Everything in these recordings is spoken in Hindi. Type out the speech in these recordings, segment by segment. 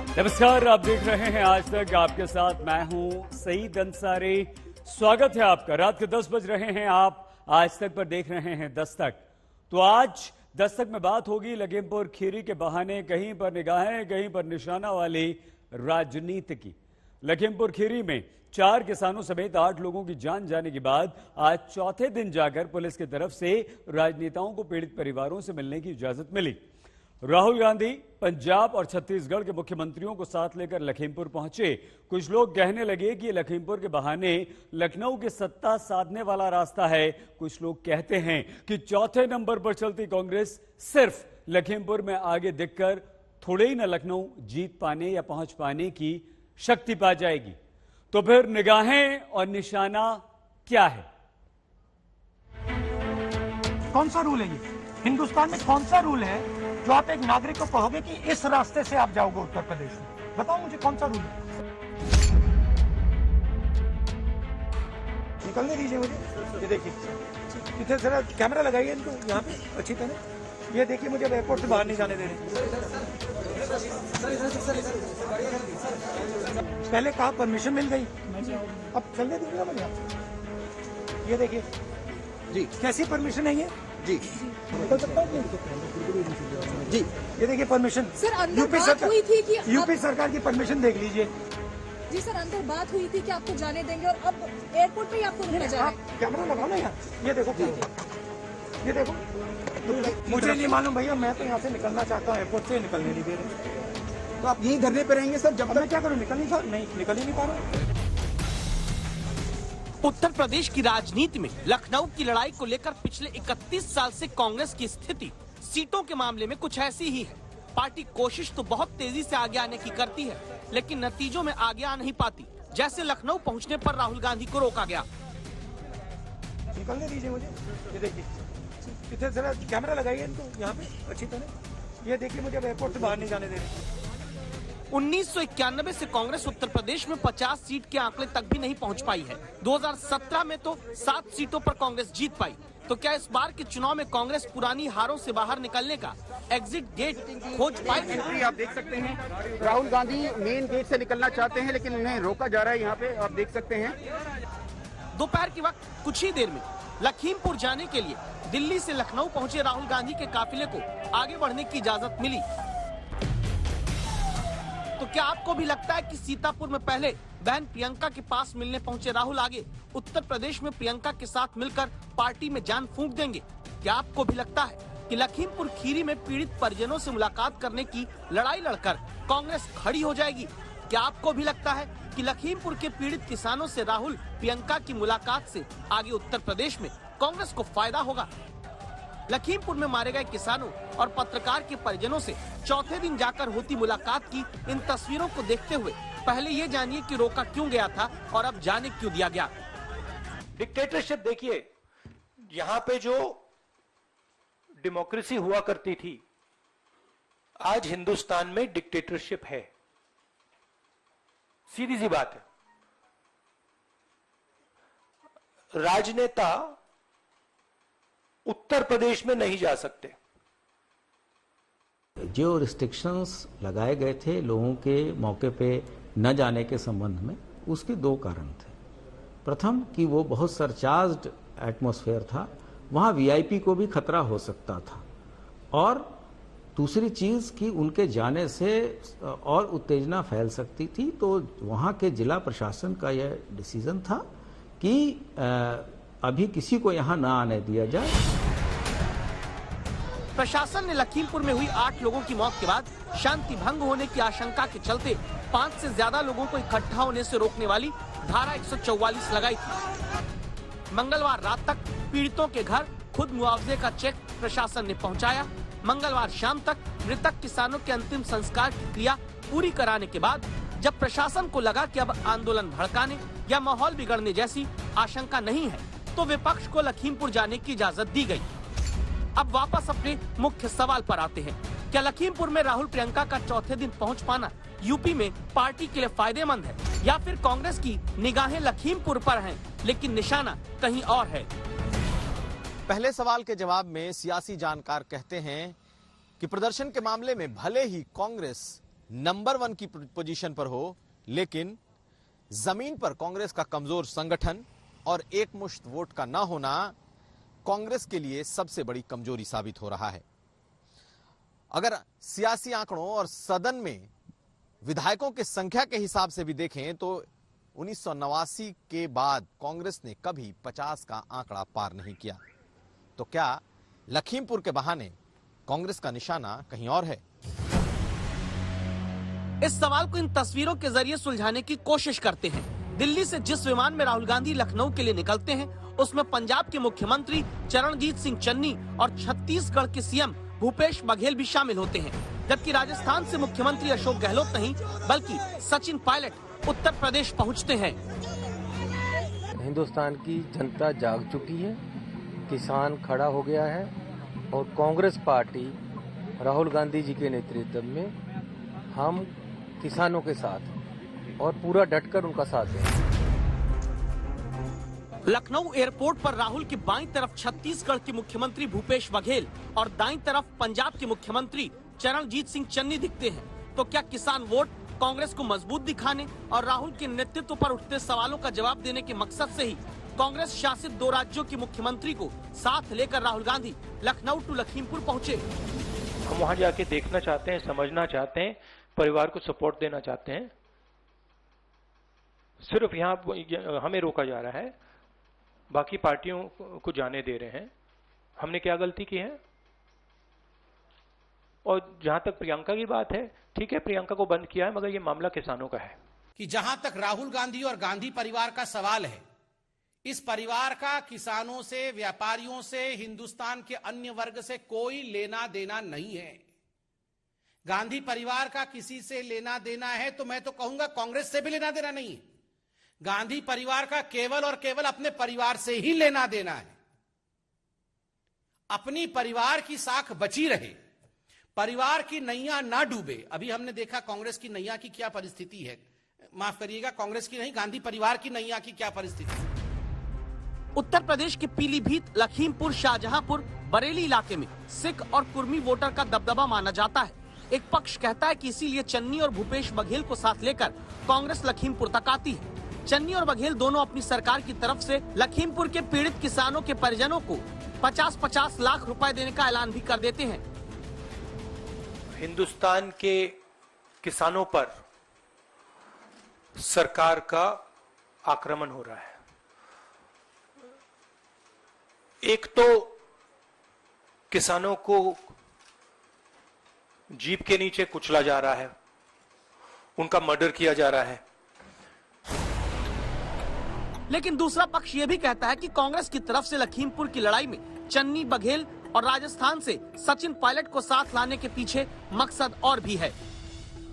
नमस्कार, आप देख रहे हैं आज तक। आपके साथ मैं हूं सईद अंसारी। स्वागत है आपका। रात के 10 बज रहे हैं। आप आज तक पर देख रहे हैं दस्तक। तो आज दस्तक में बात होगी लखीमपुर खीरी के बहाने कहीं पर निगाहें कहीं पर निशाना वाली राजनीति की। लखीमपुर खीरी में 4 किसानों समेत 8 लोगों की जान जाने के बाद आज चौथे दिन जाकर पुलिस की तरफ से राजनेताओं को पीड़ित परिवारों से मिलने की इजाजत मिली। राहुल गांधी पंजाब और छत्तीसगढ़ के मुख्यमंत्रियों को साथ लेकर लखीमपुर पहुंचे। कुछ लोग कहने लगे कि लखीमपुर के बहाने लखनऊ की सत्ता साधने वाला रास्ता है। कुछ लोग कहते हैं कि चौथे नंबर पर चलती कांग्रेस सिर्फ लखीमपुर में आगे दिखकर थोड़े ही न लखनऊ जीत पाने या पहुंच पाने की शक्ति पा जाएगी। तो फिर निगाहें और निशाना क्या है? कौन सा रूल है ये? हिंदुस्तान में कौन सा रूल है जो आप एक नागरिक को कहोगे कि इस रास्ते से आप जाओगे उत्तर प्रदेश में? बताओ मुझे कौन सा रूल है? निकलने दीजिए मुझे। ये देखिए कितने सारा कैमरा लगाइए इनको यहाँ पे अच्छी तरह। ये देखिए मुझे एयरपोर्ट से बाहर नहीं जाने दे रहे। पहले कहा परमिशन मिल गई, अब चलने दीजिएगा मुझे। ये देखिए जी कैसी परमिशन है ये जी, निकल सकता हूँ जी। ये देखिए परमिशन सर, अंदर बात हुई थी कि यूपी सरकार की परमिशन देख लीजिए जी। सर, अंदर बात हुई थी कि आपको जाने देंगे और अब एयरपोर्ट पे ही आपको नहीं जाना है। कैमरा लगाओ ना यार। ये देखो ये देखो, मुझे नहीं मालूम भैया, मैं तो यहाँ से निकलना चाहता हूँ, एयरपोर्ट से निकलने नहीं दे रहे। तो आप यही धरने पे रहेंगे सर? जब मैं क्या करूँ, निकल ही नहीं पा रहा। उत्तर प्रदेश की राजनीति में लखनऊ की लड़ाई को लेकर पिछले 31 साल से कांग्रेस की स्थिति सीटों के मामले में कुछ ऐसी ही है। पार्टी कोशिश तो बहुत तेजी से आगे आने की करती है, लेकिन नतीजों में आगे आ नहीं पाती। जैसे लखनऊ पहुंचने पर राहुल गांधी को रोका गया। निकलने दीजिए मुझे। ये देखिए कितने सारा कैमरा लगाइए इनको यहाँ पे अच्छी तरह। ये देखिए मुझे एयरपोर्ट से बाहर नहीं जाने दे रहे। 1991 से कांग्रेस उत्तर प्रदेश में 50 सीट के आंकड़े तक भी नहीं पहुंच पाई है। 2017 में तो 7 सीटों पर कांग्रेस जीत पाई। तो क्या इस बार के चुनाव में कांग्रेस पुरानी हारों से बाहर निकलने का एग्जिट गेट खोज पाएगी? आप देख सकते हैं राहुल गांधी मेन गेट से निकलना चाहते हैं, लेकिन उन्हें रोका जा रहा है। यहाँ पे आप देख सकते हैं दोपहर के वक्त कुछ ही देर में लखीमपुर जाने के लिए दिल्ली से लखनऊ पहुंचे राहुल गांधी के काफिले को आगे बढ़ने की इजाजत मिली। तो क्या आपको भी लगता है कि सीतापुर में पहले बहन प्रियंका के पास मिलने पहुंचे राहुल आगे उत्तर प्रदेश में प्रियंका के साथ मिलकर पार्टी में जान फूंक देंगे? क्या आपको भी लगता है कि लखीमपुर खीरी में पीड़ित परिजनों से मुलाकात करने की लड़ाई लड़कर कांग्रेस खड़ी हो जाएगी? क्या आपको भी लगता है कि लखीमपुर के पीड़ित किसानों से राहुल प्रियंका की मुलाकात से आगे उत्तर प्रदेश में कांग्रेस को फायदा होगा? लखीमपुर में मारे गए किसानों और पत्रकार के परिजनों से चौथे दिन जाकर होती मुलाकात की इन तस्वीरों को देखते हुए पहले ये जानिए कि रोका क्यों गया था और अब जाने क्यों दिया गया। डिक्टेटरशिप देखिए, यहां पे जो डेमोक्रेसी हुआ करती थी, आज हिंदुस्तान में डिक्टेटरशिप है। सीधी सी बात है। राजनेता उत्तर प्रदेश में नहीं जा सकते। जो रिस्ट्रिक्शंस लगाए गए थे लोगों के मौके पे न जाने के संबंध में, उसके 2 कारण थे। प्रथम कि वो बहुत सरचार्ज्ड एटमॉस्फेयर था, वहाँ वीआईपी को भी खतरा हो सकता था। और दूसरी चीज कि उनके जाने से और उत्तेजना फैल सकती थी। तो वहाँ के जिला प्रशासन का यह डिसीजन था कि अभी किसी को यहाँ न आने दिया जाए। प्रशासन ने लखीमपुर में हुई 8 लोगों की मौत के बाद शांति भंग होने की आशंका के चलते 5 से ज्यादा लोगों को इकट्ठा होने से रोकने वाली धारा 144 लगाई थी। मंगलवार रात तक पीड़ितों के घर खुद मुआवजे का चेक प्रशासन ने पहुंचाया। मंगलवार शाम तक मृतक किसानों के अंतिम संस्कार की क्रिया पूरी कराने के बाद जब प्रशासन को लगा कि अब आंदोलन भड़काने या माहौल बिगड़ने जैसी आशंका नहीं है, तो विपक्ष को लखीमपुर जाने की इजाजत दी गई। अब वापस अपने मुख्य सवाल पर आते हैं। क्या लखीमपुर में राहुल प्रियंका का चौथे दिन पहुंच पाना यूपी में पार्टी के लिए फायदेमंद है, या फिर कांग्रेस की निगाहें लखीमपुर पर हैं, लेकिन निशाना कहीं और है? पहले सवाल के जवाब में सियासी जानकार कहते हैं कि प्रदर्शन के मामले में भले ही कांग्रेस नंबर 1 की पोजीशन पर हो, लेकिन जमीन पर कांग्रेस का कमजोर संगठन और एकमुश्त वोट का ना होना कांग्रेस के लिए सबसे बड़ी कमजोरी साबित हो रहा है। अगर सियासी आंकड़ों और सदन में विधायकों की संख्या के हिसाब से भी देखें तो 1989 के बाद कांग्रेस ने कभी 50 का आंकड़ा पार नहीं किया। तो क्या लखीमपुर के बहाने कांग्रेस का निशाना कहीं और है? इस सवाल को इन तस्वीरों के जरिए सुलझाने की कोशिश करते हैं। दिल्ली से जिस विमान में राहुल गांधी लखनऊ के लिए निकलते हैं, उसमें पंजाब के मुख्यमंत्री चरणजीत सिंह चन्नी और छत्तीसगढ़ के सीएम भूपेश बघेल भी शामिल होते हैं, जबकि राजस्थान से मुख्यमंत्री अशोक गहलोत नहीं बल्कि सचिन पायलट उत्तर प्रदेश पहुंचते हैं। हिंदुस्तान की जनता जाग चुकी है, किसान खड़ा हो गया है और कांग्रेस पार्टी राहुल गांधी जी के नेतृत्व में हम किसानों के साथ और पूरा डटकर उनका साथ देंगे। लखनऊ एयरपोर्ट पर राहुल की बाईं तरफ छत्तीसगढ़ के मुख्यमंत्री भूपेश बघेल और दाईं तरफ पंजाब के मुख्यमंत्री चरणजीत सिंह चन्नी दिखते हैं। तो क्या किसान वोट कांग्रेस को मजबूत दिखाने और राहुल के नेतृत्व पर उठते सवालों का जवाब देने के मकसद से ही कांग्रेस शासित 2 राज्यों के मुख्यमंत्री को साथ लेकर राहुल गांधी लखनऊ टू लखीमपुर पहुंचे? हम वहां जाके देखना चाहते हैं, समझना चाहते हैं, परिवार को सपोर्ट देना चाहते हैं। सिर्फ यहाँ हमें रोका जा रहा है, बाकी पार्टियों को जाने दे रहे हैं। हमने क्या गलती की है? और जहां तक प्रियंका की बात है, ठीक है, प्रियंका को बंद किया है, मगर ये मामला किसानों का है। कि जहां तक राहुल गांधी और गांधी परिवार का सवाल है, इस परिवार का किसानों से, व्यापारियों से, हिंदुस्तान के अन्य वर्ग से कोई लेना देना नहीं है। गांधी परिवार का किसी से लेना देना है तो मैं तो कहूंगा कांग्रेस से भी लेना देना नहीं है। गांधी परिवार का केवल और केवल अपने परिवार से ही लेना देना है। अपनी परिवार की साख बची रहे, परिवार की नैया ना डूबे। अभी हमने देखा कांग्रेस की नैया की क्या परिस्थिति है, माफ करिएगा, कांग्रेस की नहीं, गांधी परिवार की नैया की क्या परिस्थिति है। उत्तर प्रदेश के पीलीभीत, लखीमपुर, शाहजहांपुर, बरेली इलाके में सिख और कुर्मी वोटर का दबदबा माना जाता है। एक पक्ष कहता है कि इसीलिए चन्नी और भूपेश बघेल को साथ लेकर कांग्रेस लखीमपुर तक आती है। चन्नी और बघेल दोनों अपनी सरकार की तरफ से लखीमपुर के पीड़ित किसानों के परिजनों को 50-50 लाख रुपए देने का ऐलान भी कर देते हैं। हिंदुस्तान के किसानों पर सरकार का आक्रमण हो रहा है। एक तो किसानों को जीप के नीचे कुचला जा रहा है, उनका मर्डर किया जा रहा है। लेकिन दूसरा पक्ष ये भी कहता है कि कांग्रेस की तरफ से लखीमपुर की लड़ाई में चन्नी, बघेल और राजस्थान से सचिन पायलट को साथ लाने के पीछे मकसद और भी है।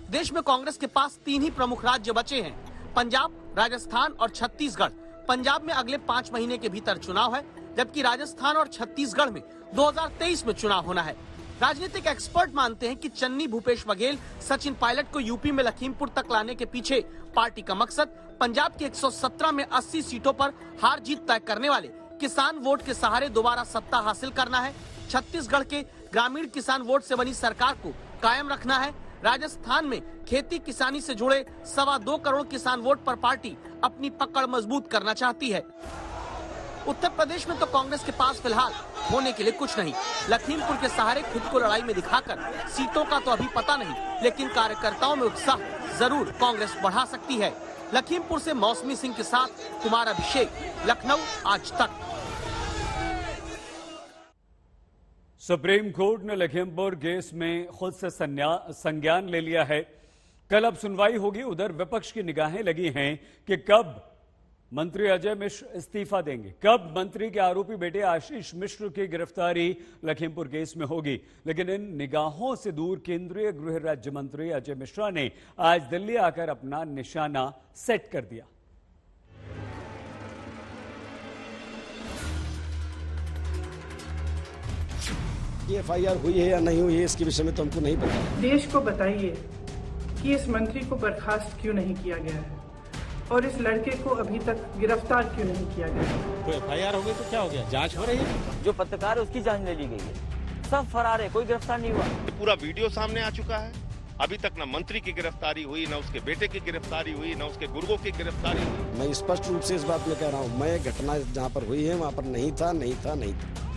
देश में कांग्रेस के पास 3 ही प्रमुख राज्य बचे हैं, पंजाब, राजस्थान और छत्तीसगढ़। पंजाब में अगले 5 महीने के भीतर चुनाव है, जबकि राजस्थान और छत्तीसगढ़ में 2023 में चुनाव होना है। राजनीतिक एक्सपर्ट मानते हैं कि चन्नी, भूपेश बघेल, सचिन पायलट को यूपी में लखीमपुर तक लाने के पीछे पार्टी का मकसद पंजाब के 117 में 80 सीटों पर हार जीत तय करने वाले किसान वोट के सहारे दोबारा सत्ता हासिल करना है। छत्तीसगढ़ के ग्रामीण किसान वोट से बनी सरकार को कायम रखना है। राजस्थान में खेती किसानी से जुड़े 2.25 करोड़ किसान वोट पर पार्टी अपनी पकड़ मजबूत करना चाहती है। उत्तर प्रदेश में तो कांग्रेस के पास फिलहाल होने के लिए कुछ नहीं। लखीमपुर के सहारे खुद को लड़ाई में दिखाकर सीटों का तो अभी पता नहीं, लेकिन कार्यकर्ताओं में उत्साह जरूर कांग्रेस बढ़ा सकती है। लखीमपुर से मौसमी सिंह के साथ कुमार अभिषेक, लखनऊ, आज तक। सुप्रीम कोर्ट ने लखीमपुर केस में खुद से संज्ञान ले लिया है। कल अब सुनवाई होगी। उधर विपक्ष की निगाहें लगी हैं कि कब मंत्री अजय मिश्र इस्तीफा देंगे, कब मंत्री के आरोपी बेटे आशीष मिश्र की गिरफ्तारी लखीमपुर केस में होगी। लेकिन इन निगाहों से दूर केंद्रीय गृह राज्य मंत्री अजय मिश्रा ने आज दिल्ली आकर अपना निशाना सेट कर दिया। ये एफआईआर हुई है या नहीं हुई है, इसके विषय में तो हमको नहीं पता। देश को बताइए कि इस मंत्री को बर्खास्त क्यों नहीं किया गया है और इस लड़के को अभी तक गिरफ्तार क्यों नहीं किया गया। कोई एफआईआर हो गई तो क्या हो गया, जांच हो रही है। जो पत्रकार है उसकी जांच ले ली गई है, सब फरार है, कोई गिरफ्तार नहीं हुआ। पूरा वीडियो सामने आ चुका है, अभी तक न मंत्री की गिरफ्तारी हुई, न उसके बेटे की गिरफ्तारी हुई, न उसके गुर्गों की गिरफ्तारी हुई। मैं स्पष्ट रूप से इस बात में कह रहा हूँ, मैं घटना जहाँ पर हुई है वहाँ पर नहीं था।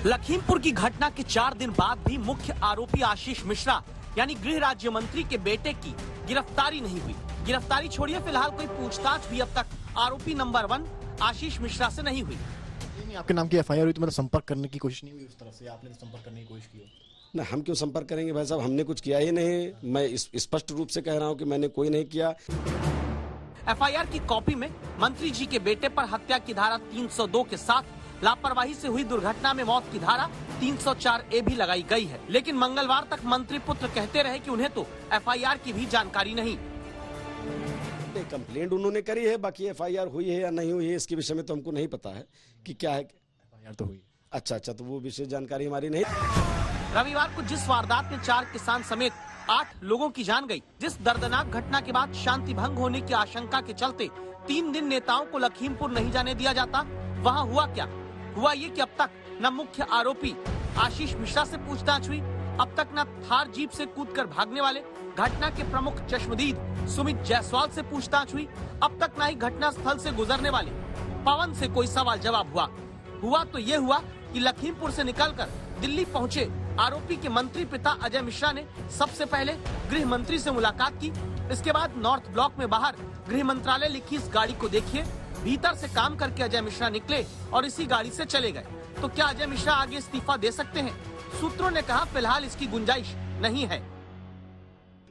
लखीमपुर की घटना के 4 दिन बाद भी मुख्य आरोपी आशीष मिश्रा यानी गृह राज्य मंत्री के बेटे की गिरफ्तारी नहीं हुई। गिरफ्तारी छोड़िए, फिलहाल कोई पूछताछ भी अब तक आरोपी नंबर 1 आशीष मिश्रा से नहीं हुई। आपके नाम की एफआईआर हुई तो मतलब संपर्क करने की कोशिश नहीं हुई उस तरफ से? आपने संपर्क करने की कोशिश की? ना, हम क्यों संपर्क करेंगे भाई साहब, हमने कुछ किया ही नहीं। मैं स्पष्ट रूप से कह रहा हूँ कि मैंने कोई नहीं किया। एफआईआर की कॉपी में मंत्री जी के बेटे पर हत्या की धारा 302 के साथ लापरवाही से हुई दुर्घटना में मौत की धारा 304A भी लगाई गई है। लेकिन मंगलवार तक मंत्री पुत्र कहते रहे कि उन्हें तो एफआईआर की भी जानकारी नहीं। कंप्लेंट उन्होंने करी है, बाकी एफआईआर हुई है या नहीं हुई है इसके विषय में तो हमको नहीं पता है कि क्या है। एफआईआर तो हुई। अच्छा, तो वो विशेष जानकारी हमारी नहीं। रविवार को जिस वारदात में 4 किसान समेत 8 लोगों की जान गई, जिस दर्दनाक घटना के बाद शांति भंग होने की आशंका के चलते 3 दिन नेताओं को लखीमपुर नहीं जाने दिया जाता, वहाँ हुआ क्या? हुआ ये कि अब तक न मुख्य आरोपी आशीष मिश्रा से पूछताछ हुई, अब तक न थार जीप से कूदकर भागने वाले घटना के प्रमुख चश्मदीद सुमित जायसवाल से पूछताछ हुई, अब तक न ही घटना स्थल से गुजरने वाले पवन से कोई सवाल जवाब हुआ तो ये हुआ कि लखीमपुर से निकलकर दिल्ली पहुंचे आरोपी के मंत्री पिता अजय मिश्रा ने सबसे पहले गृह मंत्री से मुलाकात की। इसके बाद नॉर्थ ब्लॉक में बाहर गृह मंत्रालय लिखी इस गाड़ी को देखिए। भीतर से काम करके अजय मिश्रा निकले और इसी गाड़ी से चले गए। तो क्या अजय मिश्रा आगे इस्तीफा दे सकते हैं? सूत्रों ने कहा फिलहाल इसकी गुंजाइश नहीं है।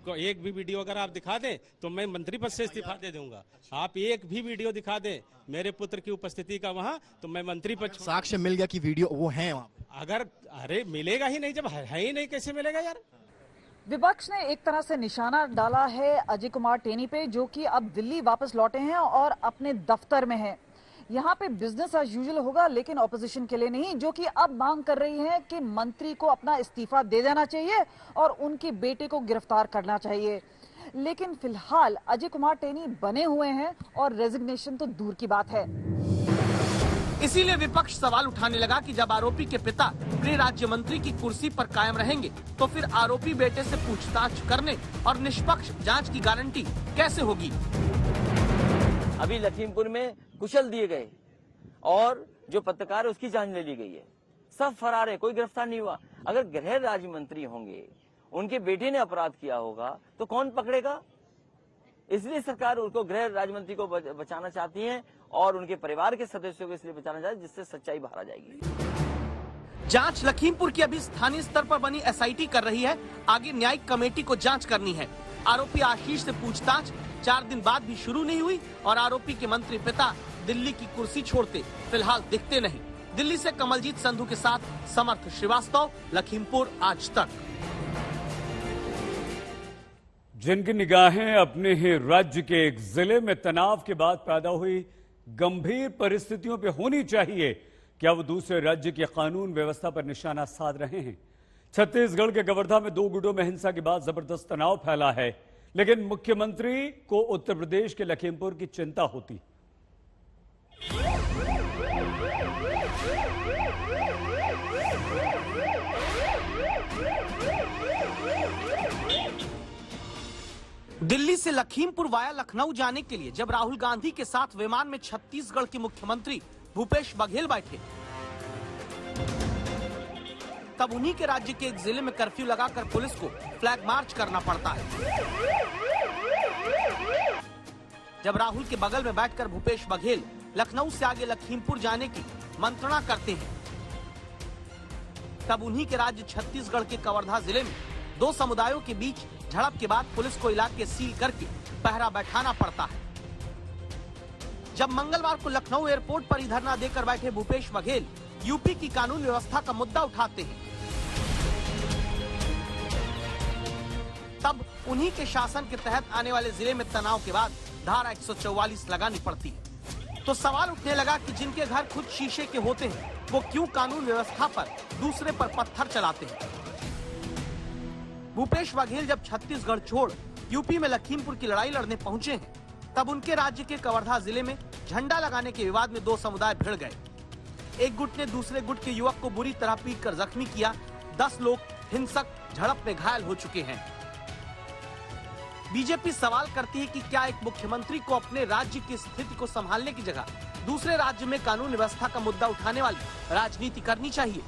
एक भी वीडियो अगर आप दिखा दें तो मैं मंत्री पद से इस्तीफा दे दूंगा। आप एक भी वीडियो दिखा दें मेरे पुत्र की उपस्थिति का वहाँ, तो मैं मंत्री पद। साक्ष्य मिल गया कि वीडियो वो है वहाँ? अगर अरे मिलेगा ही नहीं, जब है ही नहीं कैसे मिलेगा यार? विपक्ष ने एक तरह से निशाना डाला है अजय कुमार टेनी पे, जो कि अब दिल्ली वापस लौटे हैं और अपने दफ्तर में हैं। यहाँ पे बिजनेस एज यूजुअल होगा, लेकिन ऑपोजिशन के लिए नहीं, जो कि अब मांग कर रही है कि मंत्री को अपना इस्तीफा दे देना चाहिए और उनके बेटे को गिरफ्तार करना चाहिए। लेकिन फिलहाल अजय कुमार टेनी बने हुए हैं और रेजिग्नेशन तो दूर की बात है। इसीलिए विपक्ष सवाल उठाने लगा कि जब आरोपी के पिता गृह राज्य मंत्री की कुर्सी पर कायम रहेंगे, तो फिर आरोपी बेटे से पूछताछ करने और निष्पक्ष जांच की गारंटी कैसे होगी? अभी लखीमपुर में कुशल दिए गए और जो पत्रकार है उसकी जान ले ली गई है, सब फरार है, कोई गिरफ्तार नहीं हुआ। अगर गृह राज्य मंत्री होंगे, उनके बेटे ने अपराध किया होगा तो कौन पकड़ेगा? इसलिए सरकार उनको गृह राज्य मंत्री को बचाना चाहती है और उनके परिवार के सदस्यों को इसलिए बचाना चाहती है जिससे सच्चाई बाहर आ जाएगी। जांच लखीमपुर की अभी स्थानीय स्तर पर बनी एसआईटी कर रही है, आगे न्यायिक कमेटी को जांच करनी है। आरोपी आशीष से पूछताछ 4 दिन बाद भी शुरू नहीं हुई और आरोपी के मंत्री पिता दिल्ली की कुर्सी छोड़ते फिलहाल दिखते नहीं। दिल्ली से कमलजीत संधू के साथ समर्थ श्रीवास्तव, लखीमपुर आज तक। जिनकी निगाहें अपने ही राज्य के एक जिले में तनाव के बाद पैदा हुई गंभीर परिस्थितियों पे होनी चाहिए, क्या वो दूसरे राज्य की कानून व्यवस्था पर निशाना साध रहे हैं? छत्तीसगढ़ के कवर्धा में 2 गुटों में हिंसा के बाद जबरदस्त तनाव फैला है, लेकिन मुख्यमंत्री को उत्तर प्रदेश के लखीमपुर की चिंता होती। दिल्ली से लखीमपुर वाया लखनऊ जाने के लिए जब राहुल गांधी के साथ विमान में छत्तीसगढ़ के मुख्यमंत्री भूपेश बघेल बैठे, तब उन्हीं के राज्य के एक जिले में कर्फ्यू लगाकर पुलिस को फ्लैग मार्च करना पड़ता है। जब राहुल के बगल में बैठकर भूपेश बघेल लखनऊ से आगे लखीमपुर जाने की मंत्रणा करते हैं, तब उन्हीं के राज्य छत्तीसगढ़ के कवर्धा जिले में 2 समुदायों के बीच झड़प के बाद पुलिस को इलाके सील करके पहरा बैठाना पड़ता है। जब मंगलवार को लखनऊ एयरपोर्ट पर ही धरना देकर बैठे भूपेश बघेल यूपी की कानून व्यवस्था का मुद्दा उठाते हैं, तब उन्हीं के शासन के तहत आने वाले जिले में तनाव के बाद धारा 144 लगानी पड़ती है। तो सवाल उठने लगा कि जिनके घर खुद शीशे के होते हैं, वो क्यों कानून व्यवस्था पर दूसरे पर पत्थर चलाते हैं? भूपेश बघेल जब छत्तीसगढ़ छोड़ यूपी में लखीमपुर की लड़ाई लड़ने पहुंचे हैं, तब उनके राज्य के कवर्धा जिले में झंडा लगाने के विवाद में 2 समुदाय भिड़ गए। एक गुट ने दूसरे गुट के युवक को बुरी तरह पीटकर जख्मी किया। 10 लोग हिंसक झड़प में घायल हो चुके हैं। बीजेपी सवाल करती है कि क्या एक मुख्यमंत्री को अपने राज्य की स्थिति को संभालने की जगह दूसरे राज्य में कानून व्यवस्था का मुद्दा उठाने वाली राजनीति करनी चाहिए।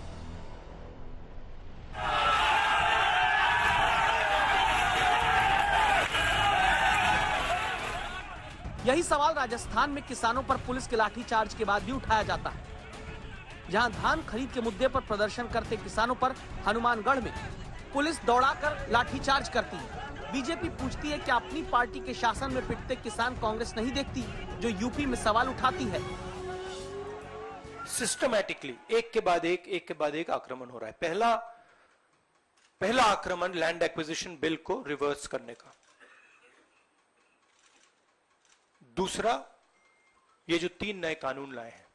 यही सवाल राजस्थान में किसानों पर पुलिस के लाठीचार्ज के बाद भी उठाया जाता है, जहां धान खरीद के मुद्दे पर प्रदर्शन करते किसानों पर हनुमानगढ़ में पुलिस दौड़ाकर लाठीचार्ज करती है। बीजेपी पूछती है कि अपनी पार्टी के शासन में पिटते किसान कांग्रेस नहीं देखती, जो यूपी में सवाल उठाती है। सिस्टमैटिकली एक के बाद एक आक्रमण हो रहा है। पहला आक्रमण लैंड एक्विजिशन बिल को रिवर्स करने का, दूसरा ये जो 3 नए कानून लाए हैं,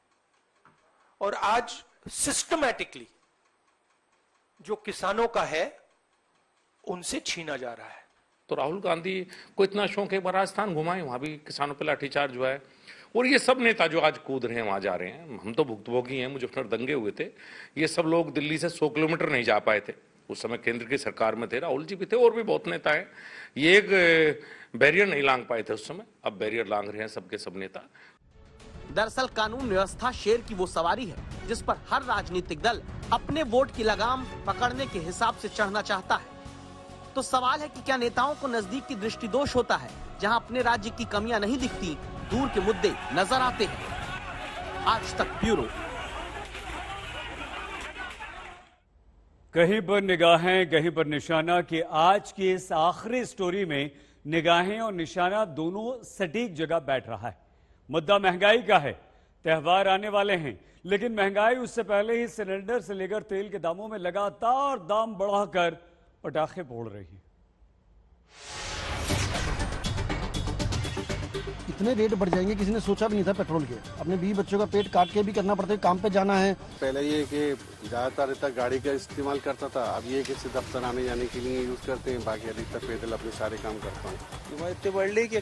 और आज सिस्टमैटिकली जो किसानों का है उनसे छीना जा रहा है। तो राहुल गांधी को इतना शौक है राजस्थान घुमाए, वहां भी किसानों पर लाठीचार्ज हुआ है। और ये सब नेता जो आज कूद रहे हैं वहां जा रहे हैं, हम तो भुक्तभोगी हैं। मुजफ्फरनगर दंगे हुए थे, ये सब लोग दिल्ली से 100 किलोमीटर नहीं जा पाए थे। उस समय केंद्र की सरकार में थे, राहुल जी भी थे और भी बहुत नेता है। ये एक बैरियर नहीं लांग पाए थे उस समय, अब बैरियर लांग रहे हैं सबके सब नेता। दरअसल कानून व्यवस्था शेर की वो सवारी है जिस पर हर राजनीतिक दल अपने वोट की लगाम पकड़ने के हिसाब से चढ़ना चाहता है। तो सवाल है कि क्या नेताओं को नजदीक की दृष्टि दोष होता है, जहां अपने राज्य की कमियां नहीं दिखती, दूर के मुद्दे नजर आते हैं। आज तक ब्यूरो। कहीं पर निगाहें कहीं पर निशाना कि आज की इस आखिरी स्टोरी में निगाहें और निशाना दोनों सटीक जगह बैठ रहा है। मुद्दा महंगाई का है, त्योहार आने वाले हैं, लेकिन महंगाई उससे पहले ही सिलेंडर से लेकर तेल के दामों में लगातार दाम बढ़ाकर पटाखे फोड़ रही है। इतने रेट बढ़ जाएंगे किसी ने सोचा भी नहीं था पेट्रोल के। अपने 20 बच्चों का पेट काट के भी करना पड़ता है, काम पे जाना है। पहले ये कि ज्यादातर इतना गाड़ी का इस्तेमाल करता था, अब ये कि दफ्तर आने जाने के लिए यूज करते हैं, बाकी अधिकतर पैदल अपने सारे काम करता हूँ। इतनी बढ़ रही कि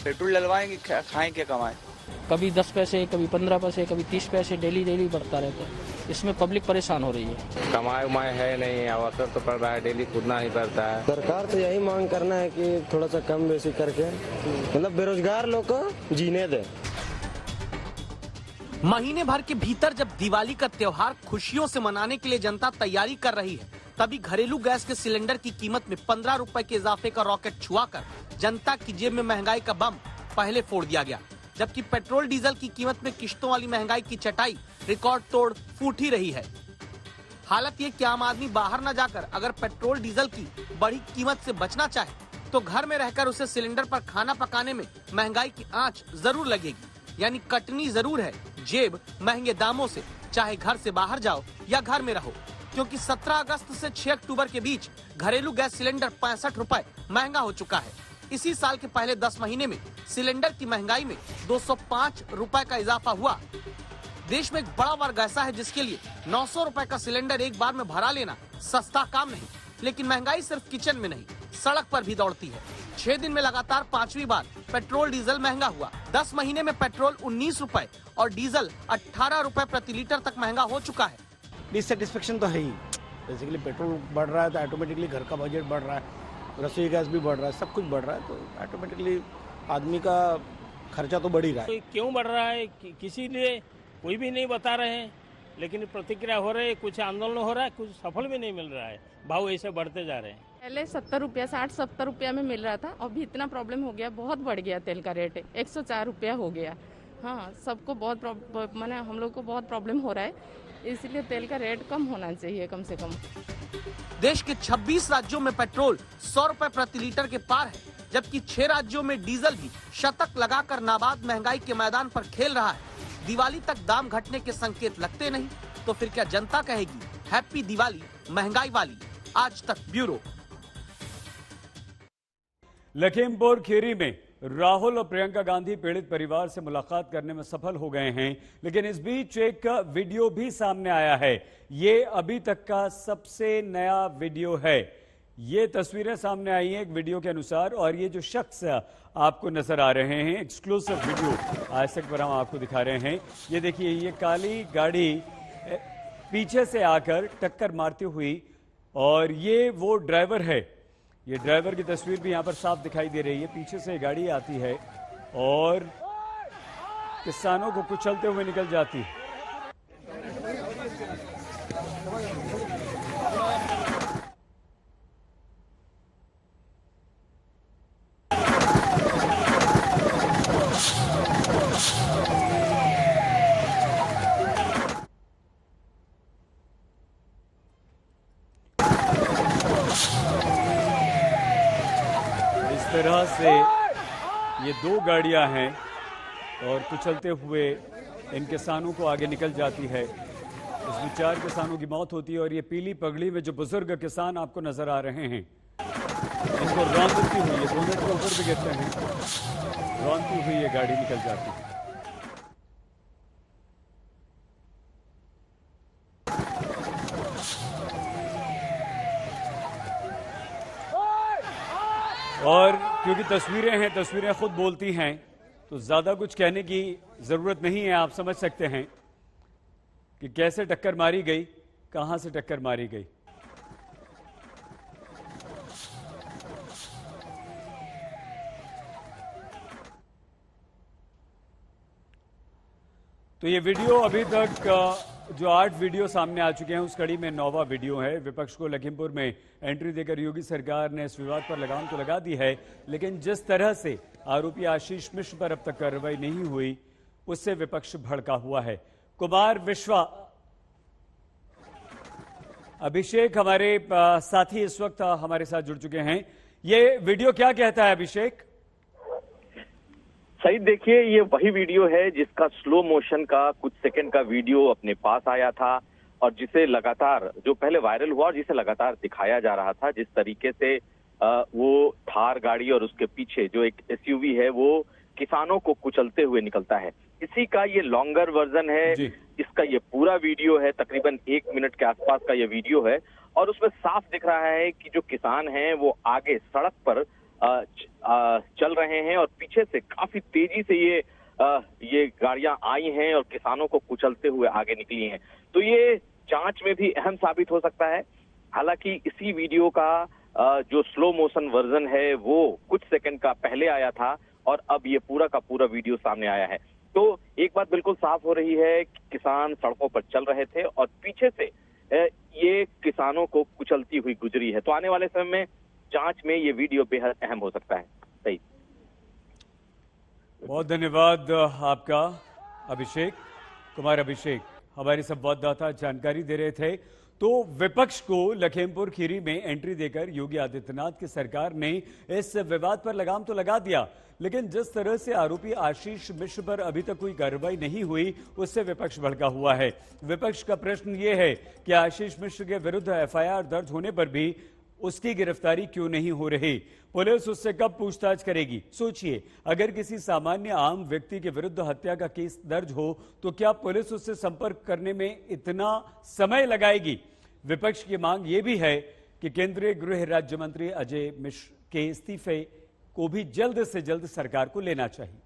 पेट्रोल डलवाएंगे खाएं क्या कमाएं। कभी 10 पैसे, कभी 15 पैसे, कभी 30 पैसे डेली बढ़ता रहता है। इसमें पब्लिक परेशान हो रही है। कमाए उमाए है नहीं, अवसर तो पड़ रहा है, डेली कूदना ही पड़ता है। सरकार से यही मांग करना है कि थोड़ा सा कम बेसी करके मतलब बेरोजगार लोग को जीने दे। महीने भर के भीतर जब दिवाली का त्योहार खुशियों से मनाने के लिए जनता तैयारी कर रही है, तभी घरेलू गैस के सिलेंडर की कीमत में 15 रुपए के इजाफे का रॉकेट छुआकर जनता की जेब में महंगाई का बम पहले फोड़ दिया गया। जबकि पेट्रोल डीजल की कीमत में किश्तों वाली महंगाई की चटाई रिकॉर्ड तोड़ फूट ही रही है। हालत ये कि आम आदमी बाहर न जाकर अगर पेट्रोल डीजल की बढ़ी कीमत से बचना चाहे तो घर में रहकर उसे सिलेंडर पर खाना पकाने में महंगाई की आंच जरूर लगेगी। यानी कटनी जरूर है जेब महंगे दामों से, चाहे घर से बाहर जाओ या घर में रहो। क्योंकि 17 अगस्त से 6 अक्टूबर के बीच घरेलू गैस सिलेंडर 65 रुपए महंगा हो चुका है। इसी साल के पहले 10 महीने में सिलेंडर की महंगाई में 205 रुपए का इजाफा हुआ। देश में एक बड़ा वर्ग ऐसा है जिसके लिए 900 रुपए का सिलेंडर एक बार में भरा लेना सस्ता काम नहीं। लेकिन महंगाई सिर्फ किचन में नहीं, सड़क पर भी दौड़ती है। 6 दिन में लगातार 5वीं बार पेट्रोल डीजल महंगा हुआ। 10 महीने में पेट्रोल 19 रुपए और डीजल 18 रुपए प्रति लीटर तक महंगा हो चुका है। डिससेटिस्फेक्शन तो है ही। बेसिकली पेट्रोल बढ़ रहा है तो ऑटोमेटिकली घर का बजट बढ़ रहा है, रसोई गैस भी बढ़ रहा है, सब कुछ बढ़ रहा है, तो ऑटोमेटिकली आदमी का खर्चा तो बढ़ ही रहा है। तो क्यों बढ़ रहा है किसी लिए कोई भी नहीं बता रहे हैं, लेकिन प्रतिक्रिया हो रही है, कुछ आंदोलन हो रहा है, कुछ सफल भी नहीं मिल रहा है। भाव ऐसे बढ़ते जा रहे हैं। पहले 70 रुपया 60-70 रुपया में मिल रहा था, अभी इतना प्रॉब्लम हो गया, बहुत बढ़ गया। तेल का रेट 104 रुपया हो गया। हाँ, सबको बहुत माने हम लोग को बहुत प्रॉब्लम हो रहा है, इसलिए तेल का रेट कम होना चाहिए कम से कम। देश के 26 राज्यों में पेट्रोल 100 रुपए प्रति लीटर के पार है, जबकि 6 राज्यों में डीजल भी शतक लगाकर नाबाद महंगाई के मैदान पर खेल रहा है। दिवाली तक दाम घटने के संकेत लगते नहीं तो फिर क्या जनता कहेगी हैप्पी दिवाली महंगाई वाली। आज तक ब्यूरो। लखीमपुर खीरी में राहुल और प्रियंका गांधी पीड़ित परिवार से मुलाकात करने में सफल हो गए हैं, लेकिन इस बीच एक वीडियो भी सामने आया है। ये अभी तक का सबसे नया वीडियो है। ये तस्वीरें सामने आई हैं एक वीडियो के अनुसार, और ये जो शख्स आपको नजर आ रहे हैं, एक्सक्लूसिव वीडियो आज तक पर हम आपको दिखा रहे हैं। ये देखिए, ये काली गाड़ी पीछे से आकर टक्कर मारती हुई, और ये वो ड्राइवर है ये ड्राइवर की तस्वीर भी यहां पर साफ दिखाई दे रही है। पीछे से गाड़ी आती है और किसानों को कुचलते हुए निकल जाती है। इस तरह से ये दो गाड़ियां हैं और कुचलते हुए इन किसानों को आगे निकल जाती है। इसमें 4 किसानों की मौत होती है और ये पीली पगड़ी में जो बुजुर्ग किसान आपको नजर आ रहे हैं, इनको रौंदती हुई ये बोनेट के ऊपर भी गिरते हैं, रौंदती हुई ये गाड़ी निकल जाती है। और क्योंकि तस्वीरें हैं, तस्वीरें खुद बोलती हैं, तो ज्यादा कुछ कहने की जरूरत नहीं है। आप समझ सकते हैं कि कैसे टक्कर मारी गई, कहां से टक्कर मारी गई। तो ये वीडियो अभी तक जो 8 वीडियो सामने आ चुके हैं उस कड़ी में 9वां वीडियो है। विपक्ष को लखीमपुर में एंट्री देकर योगी सरकार ने इस विवाद पर लगाम तो लगा दी है, लेकिन जिस तरह से आरोपी आशीष मिश्र पर अब तक कार्रवाई नहीं हुई उससे विपक्ष भड़का हुआ है। कुमार विश्वा, अभिषेक हमारे साथी इस वक्त हमारे साथ जुड़ चुके हैं। ये वीडियो क्या कहता है अभिषेक? सही देखिए, ये वही वीडियो है जिसका स्लो मोशन का कुछ सेकंड का वीडियो अपने पास आया था और जिसे लगातार, जो पहले वायरल हुआ और जिसे लगातार दिखाया जा रहा था। जिस तरीके से वो थार गाड़ी और उसके पीछे जो एक एसयूवी है वो किसानों को कुचलते हुए निकलता है, इसी का ये लॉन्गर वर्जन है। इसका ये पूरा वीडियो है, तकरीबन 1 मिनट के आसपास का ये वीडियो है और उसमें साफ दिख रहा है कि जो किसान हैं वो आगे सड़क पर चल रहे हैं और पीछे से काफी तेजी से ये गाड़ियां आई हैं और किसानों को कुचलते हुए आगे निकली हैं। तो ये जांच में भी अहम साबित हो सकता है। हालांकि इसी वीडियो का जो स्लो मोशन वर्जन है वो कुछ सेकंड का पहले आया था और अब ये पूरा का पूरा वीडियो सामने आया है। तो एक बात बिल्कुल साफ हो रही है कि किसान सड़कों पर चल रहे थे और पीछे से ये किसानों को कुचलती हुई गुजरी है। तो आने वाले समय में जांच में ये वीडियो बेहद अहम हो सकता है। सही, बहुत धन्यवाद आपका अभिषेक। कुमार अभिषेक हमारे संवाददाता जानकारी दे रहे थे। तो विपक्ष को लखीमपुर खीरी में एंट्री देकर योगी आदित्यनाथ की सरकार ने इस विवाद पर लगाम तो लगा दिया, लेकिन जिस तरह से आरोपी आशीष मिश्र पर अभी तक कोई कार्रवाई नहीं हुई उससे विपक्ष भड़का हुआ है। विपक्ष का प्रश्न ये है कि आशीष मिश्र के विरुद्ध एफआईआर दर्ज होने पर भी उसकी गिरफ्तारी क्यों नहीं हो रही? पुलिस उससे कब पूछताछ करेगी? सोचिए, अगर किसी सामान्य आम व्यक्ति के विरुद्ध हत्या का केस दर्ज हो तो क्या पुलिस उससे संपर्क करने में इतना समय लगाएगी? विपक्ष की मांग यह भी है कि केंद्रीय गृह राज्य मंत्री अजय मिश्र के इस्तीफे को भी जल्द से जल्द सरकार को लेना चाहिए।